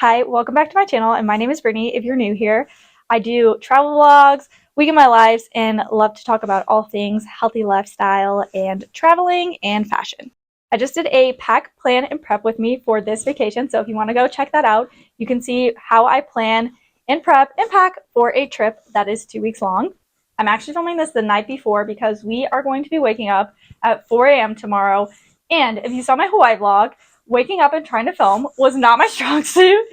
Hi, welcome back to my channel, and my name is Brittany if you're new here. I do travel vlogs, week in my lives, and love to talk about all things healthy lifestyle and traveling and fashion. I just did a pack, plan, and prep with me for this vacation, so if you want to go check that out, you can see how I plan and prep and pack for a trip that is 2 weeks long. I'm actually filming this the night before because we are going to be waking up at 4 a.m. tomorrow, and if you saw my Hawaii vlog, waking up and trying to film was not my strong suit.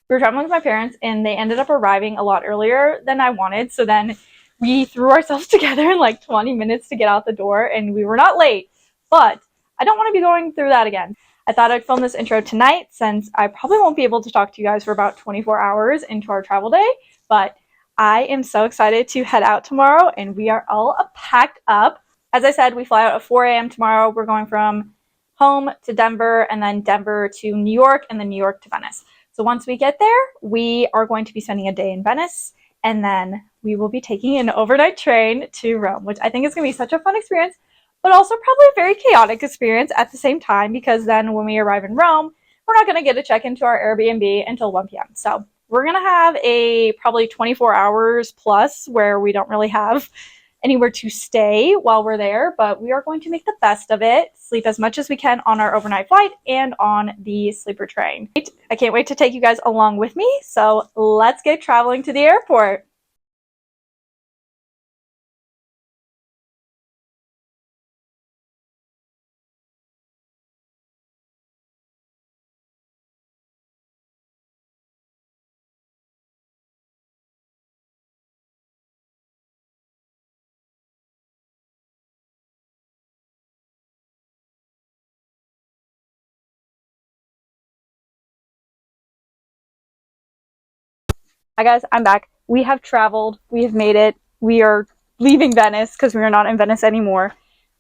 We were traveling with my parents and they ended up arriving a lot earlier than I wanted. So then we threw ourselves together in like 20 minutes to get out the door and we were not late, but I don't want to be going through that again. I thought I'd film this intro tonight since I probably won't be able to talk to you guys for about 24 hours into our travel day, but I am so excited to head out tomorrow and we are all packed up. As I said, we fly out at 4 a.m. tomorrow. We're going from home to Denver and then Denver to New York and then New York to Venice. So once we get there, we are going to be spending a day in Venice and then we will be taking an overnight train to Rome, which I think is going to be such a fun experience, but also probably a very chaotic experience at the same time because then when we arrive in Rome, we're not going to get to check into our Airbnb until 1 p.m. So we're going to have a probably 24 hours plus where we don't really have anywhere to stay while we're there, but we are going to make the best of it, sleep as much as we can on our overnight flight and on the sleeper train. I can't wait to take you guys along with me, so let's get traveling to the airport. Hi guys, I'm back. We have traveled, we have made it. We are leaving Venice because we are not in Venice anymore.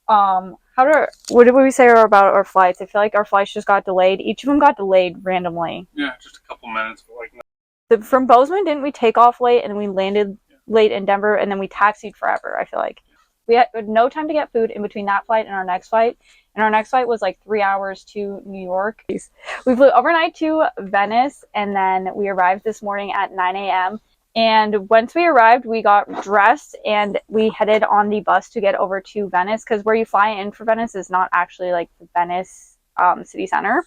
What did we say about our flights? I feel like our flights just got delayed. Each of them got delayed randomly. Yeah, just a couple minutes, but like From Bozeman, didn't we take off late and we landed late in Denver and then we taxied forever? I feel like we had no time to get food in between that flight and our next flight. And our next flight was like 3 hours to New York. We flew overnight to Venice and then we arrived this morning at 9 a.m. And once we arrived, we got dressed and we headed on the bus to get over to Venice because where you fly in for Venice is not actually like the Venice city center.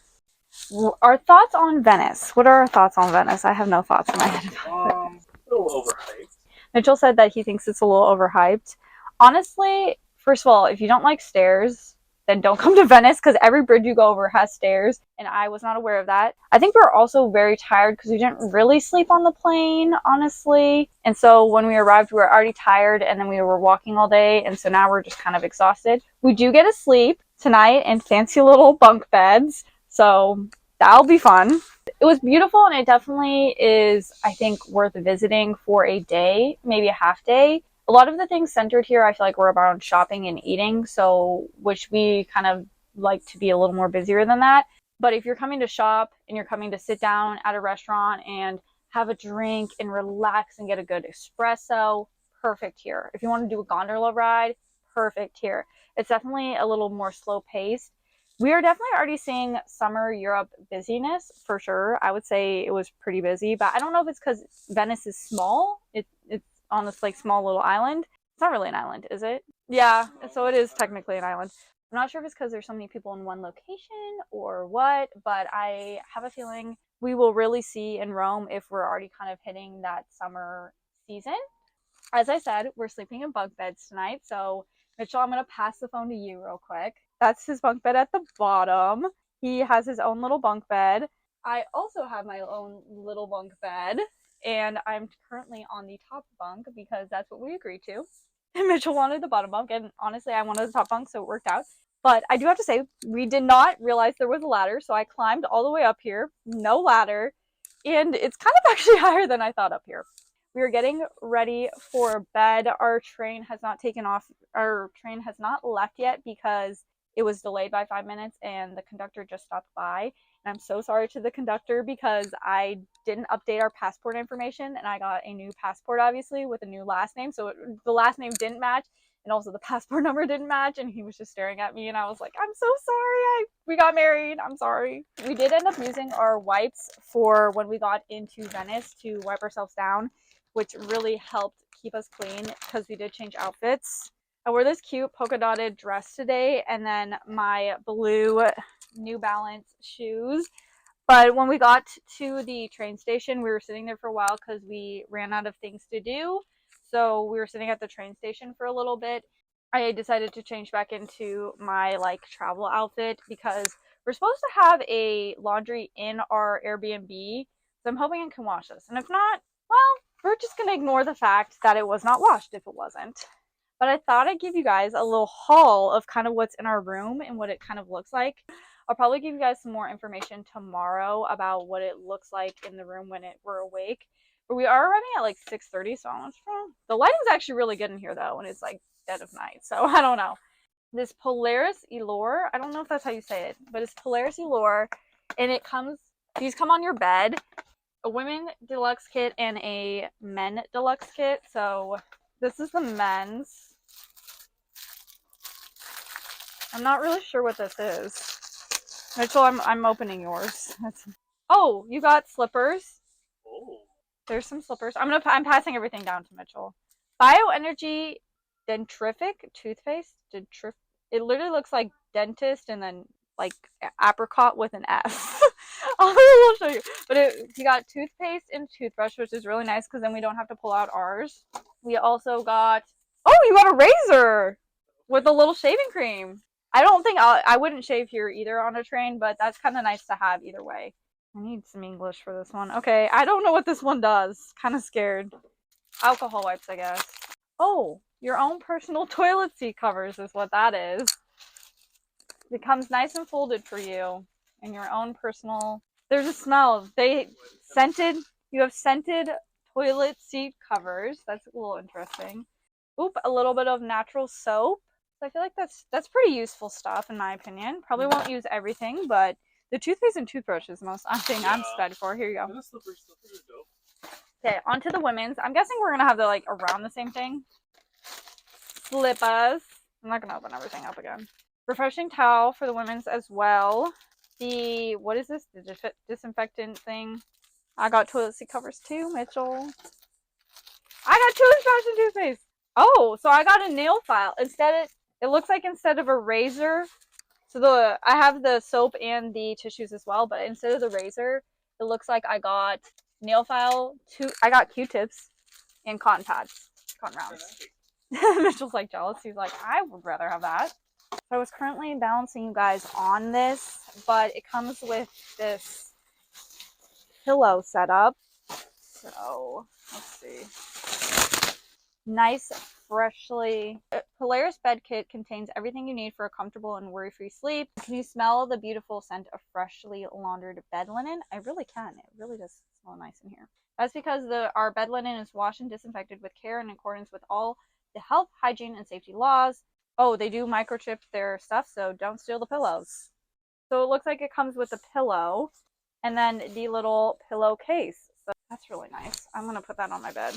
Our thoughts on Venice. What are our thoughts on Venice? I have no thoughts in my head about it. a little overhyped. Mitchell said that he thinks it's a little overhyped. Honestly, first of all, if you don't like stairs, then don't come to Venice because every bridge you go over has stairs, and I was not aware of that. I think we're also very tired because we didn't really sleep on the plane, honestly. And so when we arrived, we were already tired, and then we were walking all day, and so now we're just kind of exhausted. We do get to sleep tonight in fancy little bunk beds, so that'll be fun. It was beautiful and it definitely is, I think, worth visiting for a day, maybe a half day. A lot of the things centered here, I feel like, were about shopping and eating, so which we kind of like to be a little more busier than that. But if you're coming to shop and you're coming to sit down at a restaurant and have a drink and relax and get a good espresso, perfect here. If you want to do a gondola ride, perfect here. It's definitely a little more slow paced. We are definitely already seeing summer Europe busyness for sure. I would say it was pretty busy, but I don't know if it's because Venice is small. It's on this like small little island. It's not really an island, is it? Yeah, so it is technically an island. I'm not sure if it's because there's so many people in one location or what, but I have a feeling we will really see in Rome if we're already kind of hitting that summer season. As I said, we're sleeping in bunk beds tonight, so Mitchell, I'm going to pass the phone to you real quick. That's his bunk bed at the bottom. He has his own little bunk bed. I also have my own little bunk bed, and I'm currently on the top bunk because that's what we agreed to. And Mitchell wanted the bottom bunk, and honestly, I wanted the top bunk, so it worked out. But I do have to say, we did not realize there was a ladder, so I climbed all the way up here. No ladder, and it's kind of actually higher than I thought up here. We are getting ready for bed. Our train has not taken off. Our train has not left yet because it was delayed by 5 minutes and the conductor just stopped by. And I'm so sorry to the conductor because I didn't update our passport information and I got a new passport, obviously, with a new last name. So the last name didn't match. and also the passport number didn't match, and he was just staring at me, and I was like, I'm so sorry, we got married, I'm sorry. We did end up using our wipes for when we got into Venice to wipe ourselves down, which really helped keep us clean because we did change outfits. I wore this cute polka dotted dress today, and then my blue New Balance shoes. But when we got to the train station, we were sitting there for a while because we ran out of things to do. So we were sitting at the train station for a little bit. I decided to change back into my like travel outfit because we're supposed to have a laundry in our Airbnb. So I'm hoping I can wash this. And if not, well, we're just going to ignore the fact that it was not washed if it wasn't. But I thought I'd give you guys a little haul of kind of what's in our room and what it kind of looks like. I'll probably give you guys some more information tomorrow about what it looks like in the room when we're awake. But we are running at like 6:30, so I'm not. The lighting's actually really good in here though, and it's like dead of night, so I don't know. This Polaris Elure, I don't know if that's how you say it, but it's Polaris Elure, and these come on your bed, a women deluxe kit and a men deluxe kit. So this is the men's. I'm not really sure what this is. Mitchell, I'm opening yours. Oh, you got slippers. Oh. There's some slippers. I'm passing everything down to Mitchell. Bioenergy dentrific toothpaste. It literally looks like dentist and then like apricot with an S. I'll show you. But you got toothpaste and toothbrush, which is really nice because then we don't have to pull out ours. We also got, oh, you got a razor with a little shaving cream. I don't think I wouldn't shave here either on a train, but that's kind of nice to have either way. I need some English for this one. Okay, I don't know what this one does. Kind of scared. Alcohol wipes, I guess. Oh, your own personal toilet seat covers is what that is. It comes nice and folded for you, and your own personal. There's a smell. You have scented toilet seat covers. That's a little interesting. Oop, a little bit of natural soap. So I feel like that's pretty useful stuff in my opinion. Probably won't use everything, but the toothpaste and toothbrush is the most thing I'm excited for. Here you go. Okay, on to the women's. I'm guessing we're gonna have the like around the same thing. Slippers. I'm not gonna open everything up again. Refreshing towel for the women's as well. What is this? The disinfectant thing. I got toilet seat covers too, Mitchell. I got toothbrush and toothpaste. Oh, so I got a nail file. It looks like instead of a razor, so I have the soap and the tissues as well, but instead of the razor, it looks like I got nail file. I got Q-tips and cotton pads, cotton rounds. Mitchell's like jealous. He's like, I would rather have that. So I was currently balancing you guys on this, but it comes with this pillow setup. So let's see. Nice, freshly. Polaris bed kit contains everything you need for a comfortable and worry-free sleep. Can you smell the beautiful scent of freshly laundered bed linen? I really can. It really does smell nice in here. That's because our bed linen is washed and disinfected with care in accordance with all the health, hygiene, and safety laws. Oh, they do microchip their stuff, so don't steal the pillows. So it looks like it comes with a pillow and then the little pillow case. So that's really nice. I'm going to put that on my bed.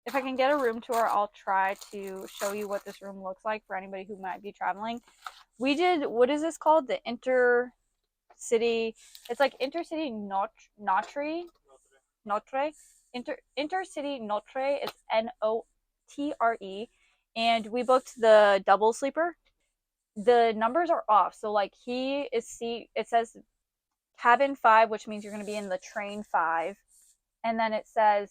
If I can get a room tour, I'll try to show you what this room looks like for anybody who might be traveling. We did, what is this called? The intercity, it's like intercity Notre. Intercity Notre, it's Notre, and we booked the double sleeper. The numbers are off, so like it says cabin 5, which means you're going to be in the train 5, and then it says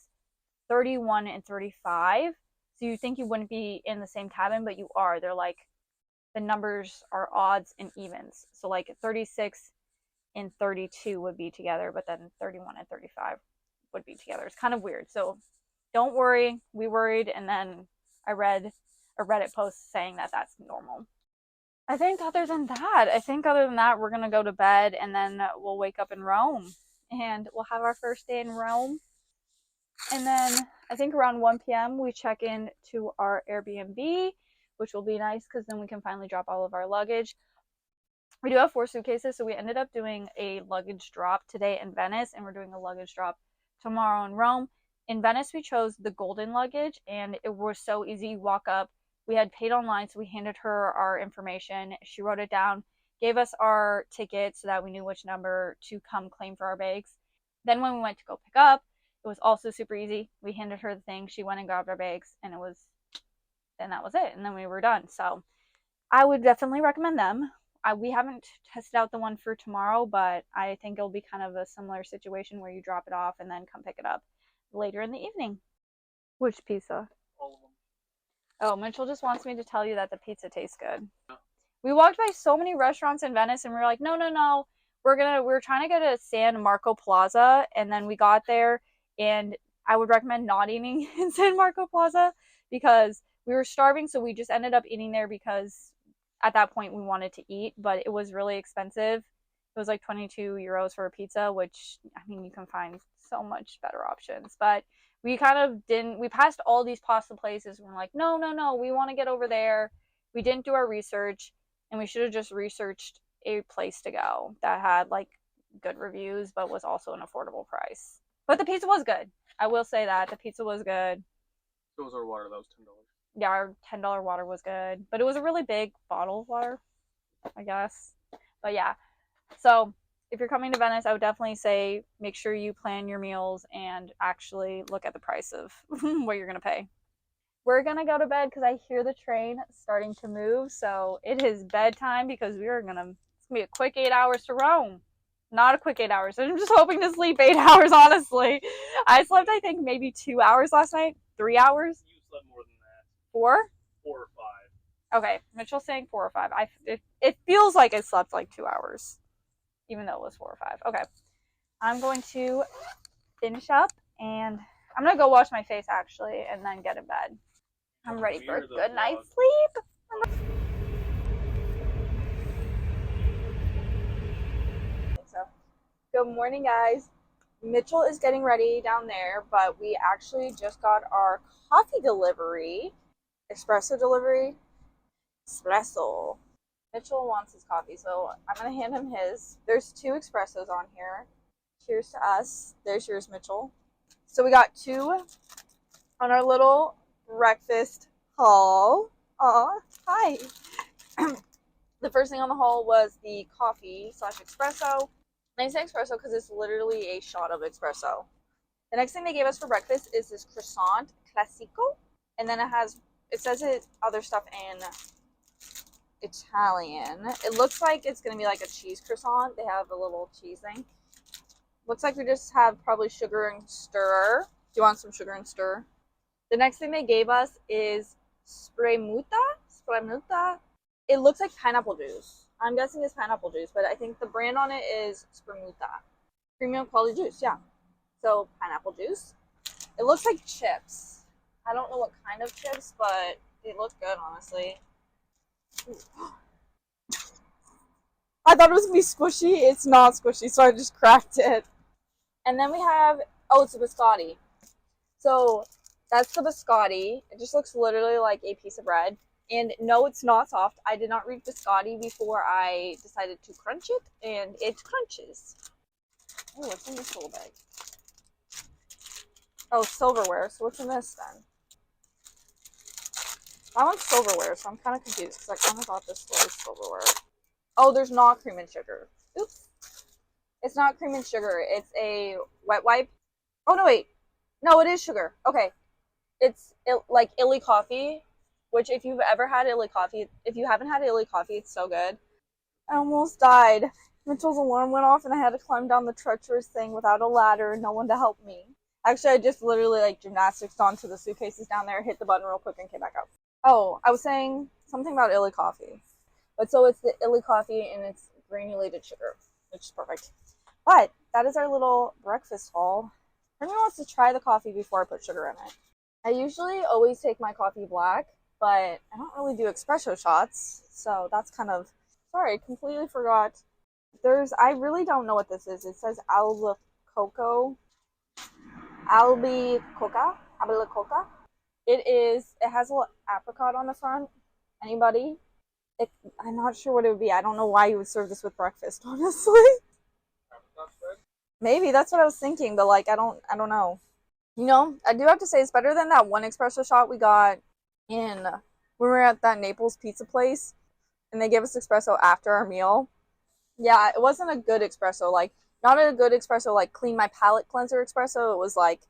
31 and 35. So you think you wouldn't be in the same cabin, but you are. They're like, the numbers are odds and evens. So like 36 and 32 would be together, but then 31 and 35 would be together. It's kind of weird. So don't worry. We worried, and then I read a Reddit post saying that that's normal. I think other than that, we're going to go to bed, and then we'll wake up in Rome, and we'll have our first day in Rome. And then I think around 1 p.m. we check in to our Airbnb, which will be nice because then we can finally drop all of our luggage. We do have 4 suitcases, so we ended up doing a luggage drop today in Venice, and we're doing a luggage drop tomorrow in Rome. In Venice, we chose the golden luggage, and it was so easy. You walk up We had paid online, so we handed her our information. She wrote it down, gave us our ticket so that we knew which number to come claim for our bags. Then when we went to go pick up, it was also super easy. We handed her the thing, she went and grabbed our bags, and then that was it. And then we were done. So I would definitely recommend them. We haven't tested out the one for tomorrow, but I think it'll be kind of a similar situation where you drop it off and then come pick it up later in the evening. Which pizza? All of them. Oh, Mitchell just wants me to tell you that the pizza tastes good. Yeah. We walked by so many restaurants in Venice and we were like, no, no, no. We're trying to go to San Marco Plaza, and then we got there, and I would recommend not eating in San Marco Plaza because we were starving, so we just ended up eating there because at that point we wanted to eat, but it was really expensive. It was like 22 euros for a pizza, which I mean you can find so much better options. But we kind of didn't, we passed all these pasta places and we're like, no, no, no, we want to get over there. We didn't do our research, and we should have just researched a place to go that had like good reviews but was also an affordable price. But the pizza was good. I will say that the pizza was good. So was our water. That was $10. Yeah, our $10 water was good, but it was a really big bottle of water, I guess. But yeah, so if you're coming to Venice, I would definitely say make sure you plan your meals and actually look at the price of what you're gonna pay. We're gonna go to bed because I hear the train starting to move, so it is bedtime because it's gonna be a quick 8 hours to Rome. Not a quick 8 hours. I'm just hoping to sleep 8 hours, honestly. I slept, I think, maybe 2 hours last night. 3 hours? You slept more than that. 4? 4 or 5. Okay, Mitchell's saying 4 or 5. It feels like I slept like 2 hours, even though it was 4 or 5. Okay, I'm going to finish up, and I'm gonna go wash my face actually, and then get in bed. I'm ready for a good night's sleep. So, good morning, guys. Mitchell is getting ready down there, but we actually just got our coffee delivery, espresso delivery. Espresso. Mitchell wants his coffee, so I'm gonna hand him his. There's 2 espressos on here. Cheers to us. There's yours, Mitchell. So we got 2 on our little breakfast haul. Aw, hi. The first thing on the haul was the coffee slash espresso. And I say espresso because it's literally a shot of espresso. The next thing they gave us for breakfast is this croissant classico, and then it says other stuff in Italian. It looks like it's gonna be like a cheese croissant. They have a little cheese thing. Looks like we just have probably sugar and stir. Do you want some sugar and stir? The next thing they gave us is spremuta. Spremuta. It looks like pineapple juice. I'm guessing it's pineapple juice, but I think the brand on it is spremuta. Premium quality juice, yeah. So pineapple juice. It looks like chips. I don't know what kind of chips, but they look good, honestly. I thought it was gonna be squishy. It's not squishy, so I just cracked it. And then we have, oh, it's a biscotti. So that's the biscotti. It just looks literally like a piece of bread. And no, it's not soft. I did not read biscotti before I decided to crunch it, and it crunches. Oh, what's in this little bag? Oh, silverware. So what's in this then? I want silverware, so I'm kind of confused because I kind of thought this was silverware. Oh, there's not cream and sugar. Oops. It's not cream and sugar. It's a wet wipe. Oh, no, wait. No, it is sugar. Okay. It's like illy coffee, which if you've ever had illy coffee, if you haven't had illy coffee, it's so good. I almost died. Mitchell's alarm went off and I had to climb down the treacherous thing without a ladder and no one to help me. Actually, I just literally like gymnastics onto the suitcases down there, hit the button real quick and came back up. Oh, I was saying something about illy coffee. But so it's the illy coffee and it's granulated sugar, which is perfect. But that is our little breakfast haul. Everyone wants to try the coffee before I put sugar in it. I usually always take my coffee black, but I don't really do espresso shots, so that's kind of, sorry, I completely forgot. I really don't know what this is. It says albicoca. Albicoca. It has a little apricot on the front. Anybody? I'm not sure what it would be. I don't know why you would serve this with breakfast, honestly. Maybe that's what I was thinking, but like I don't know. You know, I do have to say it's better than that one espresso shot we got in when we were at that Naples pizza place and they gave us espresso after our meal. Yeah, it wasn't a good espresso. Like, not a good espresso, like clean my palate cleanser espresso. It was like,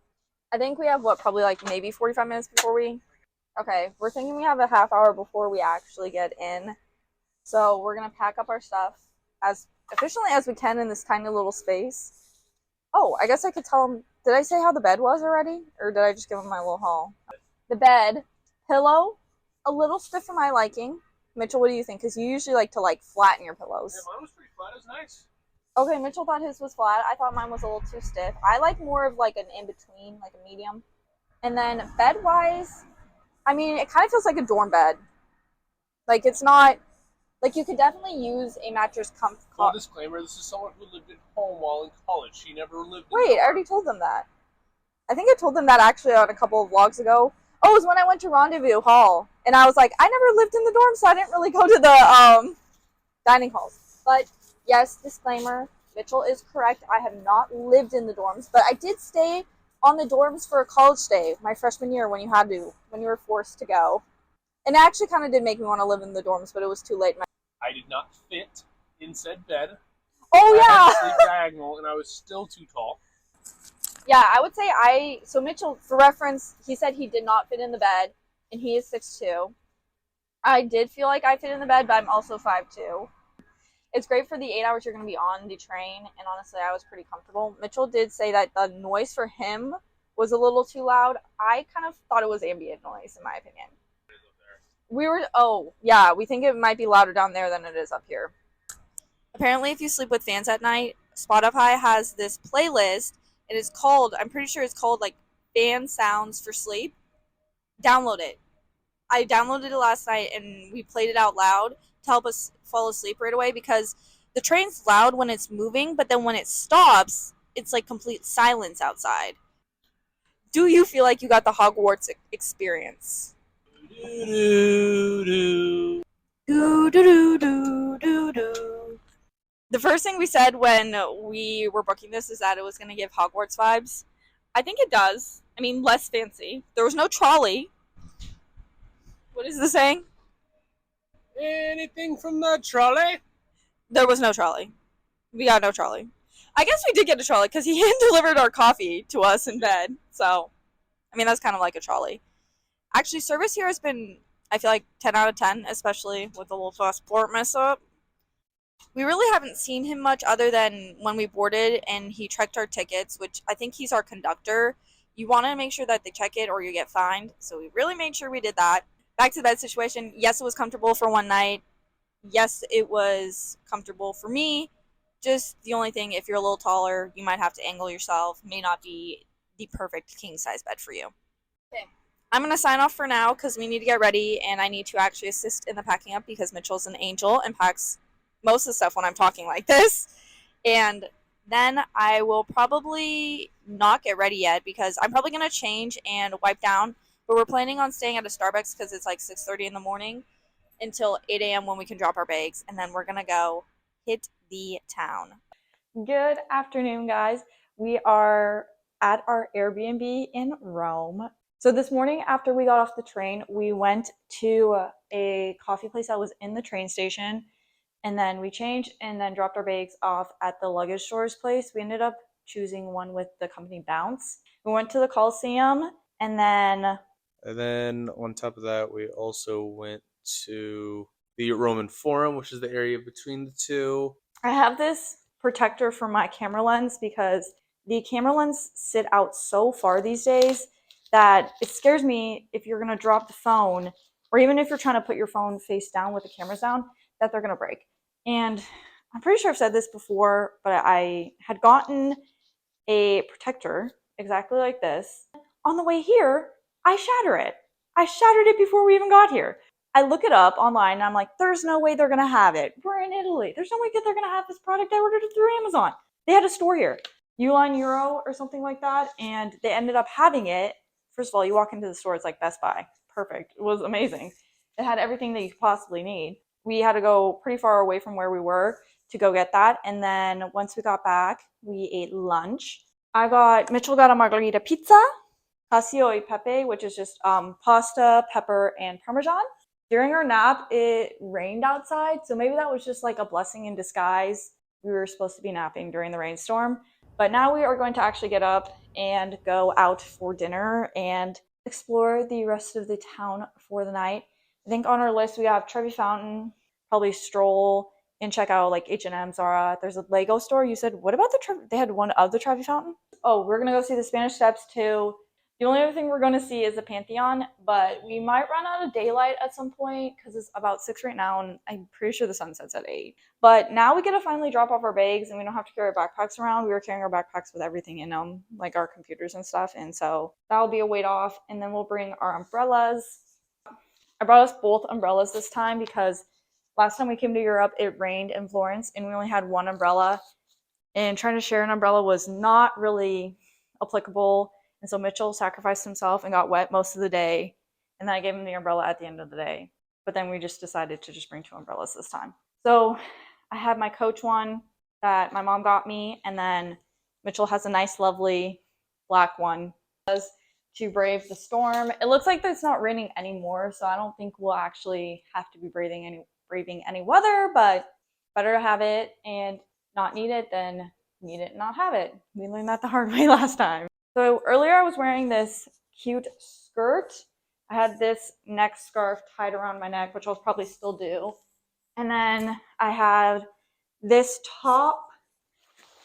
I think we have what, probably like maybe 45 minutes before we. Okay, we're thinking we have a half hour before we actually get in. So we're gonna pack up our stuff as efficiently as we can in this tiny little space. Oh, I guess I could tell them. Did I say how the bed was already? Or did I just give them my little haul? The bed, pillow, a little stiff for my liking. Mitchell, what do you think? Because you usually like to like flatten your pillows. Yeah, mine was pretty flat. It was nice. Okay, Mitchell thought his was flat. I thought mine was a little too stiff. I like more of like an in between, like a medium. And then bed wise, I mean, it kind of feels like a dorm bed. Like it's not like you could definitely use a mattress Full disclaimer: this is someone who lived at home while in college. She never lived. Wait, I already told them that. I think I told them that actually on a couple of vlogs ago. Oh, it was when I went to Rendezvous Hall, and I was like, I never lived in the dorm, so I didn't really go to the dining halls. But yes, disclaimer: Mitchell is correct. I have not lived in the dorms, but I did stay on the dorms for a college stay my freshman year when you were forced to go. And it actually kind of did make me want to live in the dorms, but it was too late. I did not fit in said bed. Oh I yeah. had to sleep diagonal, and I was still too tall. Yeah, I would say so Mitchell, for reference, he said he did not fit in the bed, and he is 6'2". I did feel like I fit in the bed, but I'm also 5'2". It's great for the 8 hours you're going to be on the train, and honestly, I was pretty comfortable. Mitchell did say that the noise for him was a little too loud. I kind of thought it was ambient noise, in my opinion. We think it might be louder down there than it is up here. Apparently, if you sleep with fans at night, Spotify has this playlist. It is called, I'm pretty sure it's called like Fan Sounds for Sleep. Download it. I downloaded it last night and we played it out loud to help us fall asleep right away because the train's loud when it's moving, but then when it stops, it's like complete silence outside. Do you feel like you got the Hogwarts experience? Do, do. Do do do do do do. The first thing we said when we were booking this is that it was going to give Hogwarts vibes. I think it does. I mean, less fancy. There was no trolley. What is the saying? Anything from the trolley? There was no trolley. We got no trolley. I guess we did get a trolley because he hand delivered our coffee to us in bed. So, I mean, that's kind of like a trolley. Actually, service here has been, I feel like, 10 out of 10, especially with the little passport mess up. We really haven't seen him much other than when we boarded and he checked our tickets, which I think he's our conductor. You want to make sure that they check it or you get fined. So we really made sure we did that. Back to the bed situation. Yes, it was comfortable for one night. Yes, it was comfortable for me. Just the only thing, if you're a little taller, you might have to angle yourself. May not be the perfect king size bed for you. Okay. I'm going to sign off for now because we need to get ready and I need to actually assist in the packing up because Mitchell's an angel and packs most of the stuff when I'm talking like this. And then I will probably not get ready yet because I'm probably going to change and wipe down. But we're planning on staying at a Starbucks because it's like 6:30 in the morning until 8 a.m. when we can drop our bags. And then we're going to go hit the town. Good afternoon, guys. We are at our Airbnb in Rome. So this morning after we got off the train, we went to a coffee place that was in the train station. And then we changed and then dropped our bags off at the luggage store's place. We ended up choosing one with the company Bounce. We went to the Coliseum and then on top of that, we also went to the Roman Forum, which is the area between the two. I have this protector for my camera lens because the camera lens sit out so far these days that it scares me if you're going to drop the phone or even if you're trying to put your phone face down with the cameras down, that they're going to break. And I'm pretty sure I've said this before, but I had gotten a protector exactly like this. On the way here, I shatter it. I shattered it before we even got here. I look it up online and I'm like, there's no way they're going to have it. We're in Italy. There's no way they're going to have this product. I ordered it through Amazon. They had a store here, Uline Euro or something like that. And they ended up having it. First of all, you walk into the store, it's like Best Buy. Perfect. It was amazing. It had everything that you could possibly need. We had to go pretty far away from where we were to go get that. And then once we got back, we ate lunch. Mitchell got a margarita pizza, cacio e pepe, which is just pasta, pepper, and Parmesan. During our nap, it rained outside, so maybe that was just like a blessing in disguise. We were supposed to be napping during the rainstorm, but now we are going to actually get up and go out for dinner and explore the rest of the town for the night. I think on our list we have Trevi Fountain, probably stroll and check out like H&M, Zara. There's a Lego store. You said what about they had one of the Trevi Fountain? Oh, we're gonna go see the Spanish Steps too. The only other thing we're going to see is the Pantheon, but we might run out of daylight at some point because it's about 6 right now, and I'm pretty sure the sun sets at 8. But now we get to finally drop off our bags, and we don't have to carry our backpacks around. We were carrying our backpacks with everything in them, like our computers and stuff, and so that'll be a weight off. And then we'll bring our umbrellas. I brought us both umbrellas this time because last time we came to Europe, it rained in Florence, and we only had one umbrella, and trying to share an umbrella was not really applicable. And so Mitchell sacrificed himself and got wet most of the day. And then I gave him the umbrella at the end of the day. But then we just decided to just bring two umbrellas this time. So I have my Coach one that my mom got me. And then Mitchell has a nice, lovely black one to brave the storm. It looks like it's not raining anymore. So I don't think we'll actually have to be braving any weather. But better to have it and not need it than need it and not have it. We learned that the hard way last time. So earlier I was wearing this cute skirt. I had this neck scarf tied around my neck, which I'll probably still do. And then I had this top.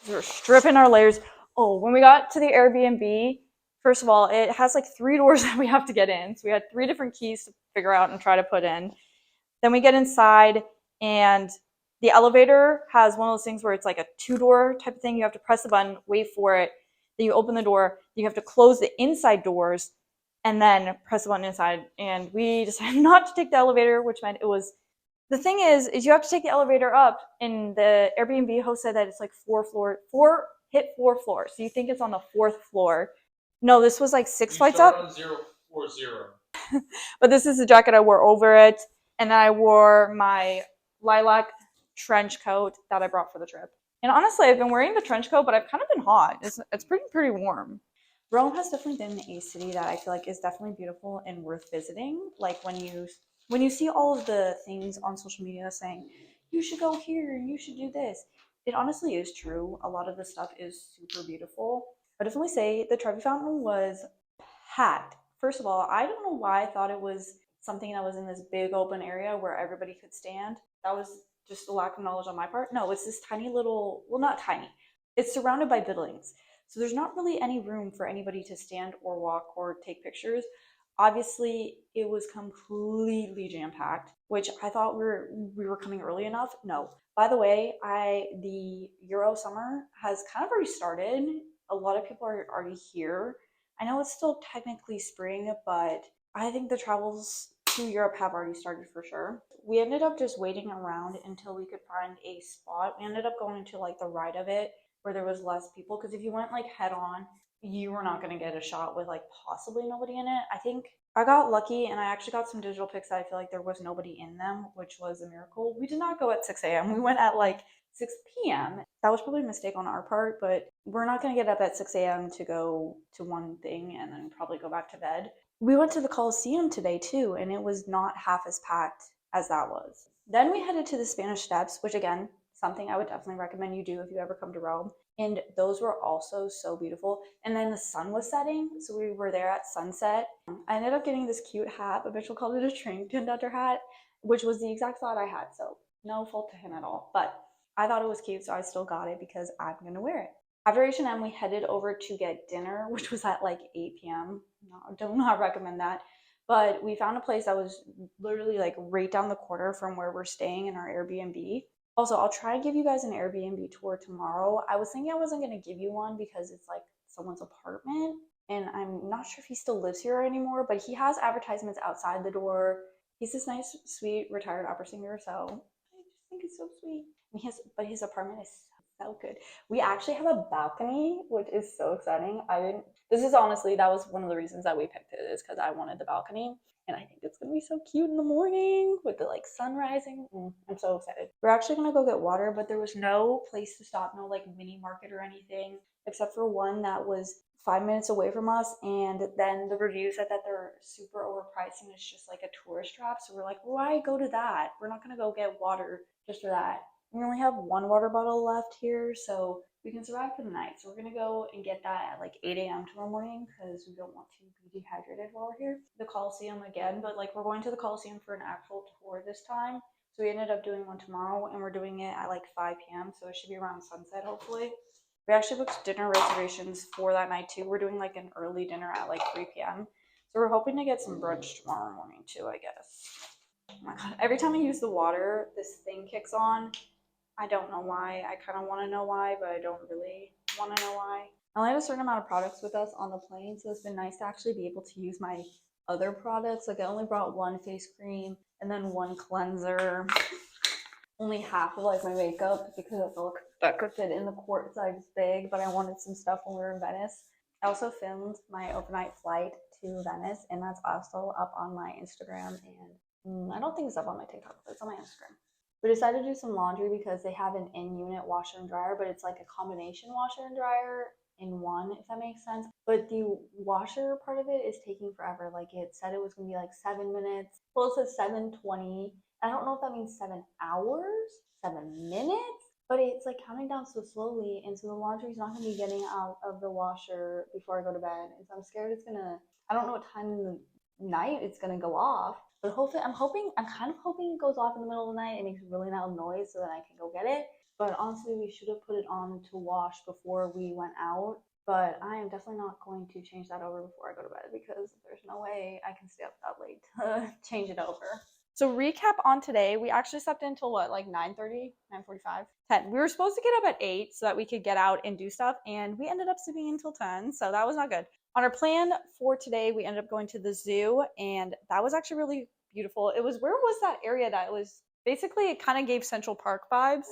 We're stripping our layers. Oh, when we got to the Airbnb, first of all, it has like 3 doors that we have to get in. So we had 3 different keys to figure out and try to put in. Then we get inside, and the elevator has one of those things where it's like a 2-door type of thing. You have to press the button, wait for it, then you open the door. You have to close the inside doors and then press the button inside. And we decided not to take the elevator, which meant it was the thing is you have to take the elevator up, and the Airbnb host said that it's like 4 floors. So you think it's on the 4th floor. No, this was like 6 flights up. On 040. But this is the jacket I wore over it. And then I wore my lilac trench coat that I brought for the trip. And honestly, I've been wearing the trench coat, but I've kind of been hot. It's pretty warm. Rome has definitely been a city that I feel like is definitely beautiful and worth visiting. Like when you see all of the things on social media saying you should go here and you should do this, it honestly is true. A lot of the stuff is super beautiful. I definitely say the Trevi Fountain was packed. First of all, I don't know why I thought it was something that was in this big open area where everybody could stand. That was just a lack of knowledge on my part. No, it's this tiny little, well, not tiny. It's surrounded by buildings. So there's not really any room for anybody to stand or walk or take pictures. Obviously, it was completely jam-packed, which I thought we were coming early enough. No. By the way, the Euro summer has kind of already started. A lot of people are already here. I know it's still technically spring, but I think the travels to Europe have already started for sure. We ended up just waiting around until we could find a spot. We ended up going to like the right of it where there was less people, because if you went like head on, you were not going to get a shot with like possibly nobody in it. I think I got lucky and I actually got some digital pics that I feel like there was nobody in them, which was a miracle. We did not go at 6 a.m. We went at like 6 p.m. That was probably a mistake on our part, but we're not going to get up at 6 a.m. to go to one thing and then probably go back to bed. We went to the Coliseum today too, and it was not half as packed as that was. Then we headed to the Spanish Steps, which again, something I would definitely recommend you do if you ever come to Rome. And those were also so beautiful. And then the sun was setting, so we were there at sunset. I ended up getting this cute hat, but Mitchell called it a train conductor hat, which was the exact thought I had, so no fault to him at all. But I thought it was cute, so I still got it because I'm gonna wear it. After H&M, we headed over to get dinner, which was at like 8 p.m. No, do not recommend that. But we found a place that was literally like right down the corner from where we're staying in our Airbnb. Also, I'll try to give you guys an Airbnb tour tomorrow. I was thinking I wasn't going to give you one because it's like someone's apartment, and I'm not sure if he still lives here anymore, but he has advertisements outside the door. He's this nice, sweet, retired opera singer, so I just think it's so sweet. And but his apartment is So good. We actually have a balcony, which is so exciting. I didn't. This is honestly that was one of the reasons that we picked it is because I wanted the balcony, and I think it's gonna be so cute in the morning with the like sun rising. I'm so excited. We're actually gonna go get water, but there was no place to stop, no like mini market or anything, except for one that was 5 minutes away from us, and then the review said that they're super overpriced and it's just like a tourist trap. So we're like, why go to that? We're not gonna go get water just for that. We only have one water bottle left here, so we can survive for the night. So we're gonna go and get that at like 8 a.m. tomorrow morning because we don't want to be dehydrated while we're here. The Coliseum again, but like we're going to the Coliseum for an actual tour this time. So we ended up doing one tomorrow and we're doing it at like 5 p.m. So it should be around sunset hopefully. We actually booked dinner reservations for that night too. We're doing like an early dinner at like 3 p.m. So we're hoping to get some brunch tomorrow morning too, I guess. Oh my god, every time I use the water, this thing kicks on. I don't know why. I kind of want to know why, but I don't really want to know why. I only have a certain amount of products with us on the plane, so it's been nice to actually be able to use my other products. Like I only brought one face cream and then one cleanser. Only half of like my makeup because I felt like that could fit in the quart size bag, but I wanted some stuff when we were in Venice. I also filmed my overnight flight to Venice, and that's also up on my Instagram. And I don't think it's up on my TikTok, but it's on my Instagram. We decided to do some laundry because they have an in-unit washer and dryer, but it's like a combination washer and dryer in one, if that makes sense. But the washer part of it is taking forever. Like it said it was gonna be like 7 minutes. Well, it says 7:20. I don't know if that means 7 hours, 7 minutes, but it's like counting down so slowly, and so the laundry's not gonna be getting out of the washer before I go to bed. And so I'm scared it's gonna. I don't know what time in the night it's gonna go off. But hopefully, I'm kind of hoping it goes off in the middle of the night and makes a really loud noise so that I can go get it. But honestly, we should have put it on to wash before we went out. But I am definitely not going to change that over before I go to bed because there's no way I can stay up that late to change it over. So recap on today, we actually slept until what, like 9:30, 9:45, 10. We were supposed to get up at 8 so that we could get out and do stuff, and we ended up sleeping until 10, so that was not good. On our plan for today, we ended up going to the zoo, and that was actually really beautiful. It was, where was that area that it was, basically it kind of gave Central Park vibes.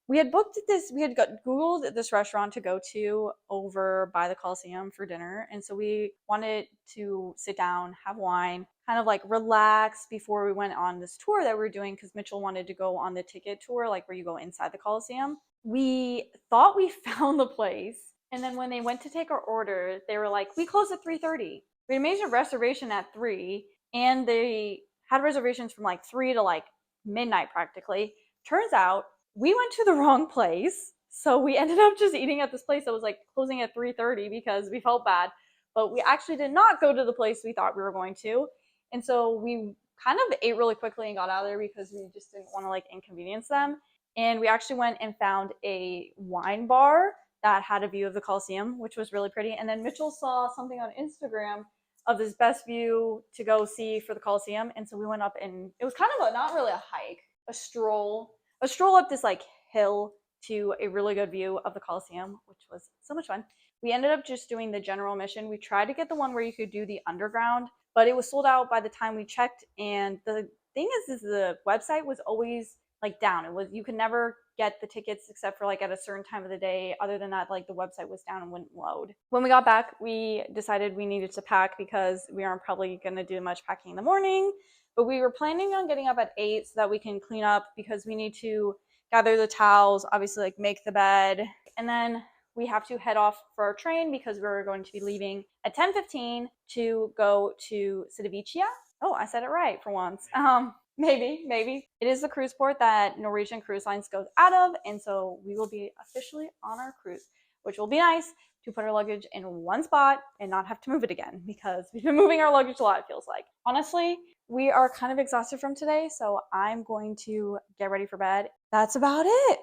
We had booked this, we had Googled this restaurant to go to over by the Coliseum for dinner. And so we wanted to sit down, have wine, kind of like relax before we went on this tour that we were doing because Mitchell wanted to go on the ticket tour, like where you go inside the Coliseum. We thought we found the place. And then when they went to take our order, they were like, we close at 3:30. We had made a reservation at 3, and they had reservations from like 3 to like midnight practically. Turns out we went to the wrong place. So we ended up just eating at this place that was like closing at 3:30 because we felt bad. But we actually did not go to the place we thought we were going to. And so we kind of ate really quickly and got out of there because we just didn't want to like inconvenience them. And we actually went and found a wine bar that had a view of the Coliseum, which was really pretty. And then Mitchell saw something on Instagram of this best view to go see for the Coliseum. And so we went up, and it was kind of not really a hike, a stroll up this like hill to a really good view of the Coliseum, which was so much fun. We ended up just doing the general admission. We tried to get the one where you could do the underground, but it was sold out by the time we checked. And the thing is the website was always like down. It was, you could never get the tickets except for like at a certain time of the day. Other than that, like the website was down and wouldn't load. When we got back, we decided we needed to pack because we aren't probably going to do much packing in the morning. But we were planning on getting up at 8 so that we can clean up because we need to gather the towels, obviously like make the bed, and then we have to head off for our train because we're going to be leaving at 10:15 to go to Civitavecchia. Oh, I said it right for once. Maybe. It is the cruise port that Norwegian Cruise Lines goes out of, and so we will be officially on our cruise, which will be nice to put our luggage in one spot and not have to move it again because we've been moving our luggage a lot, it feels like. Honestly, we are kind of exhausted from today, so I'm going to get ready for bed. That's about it.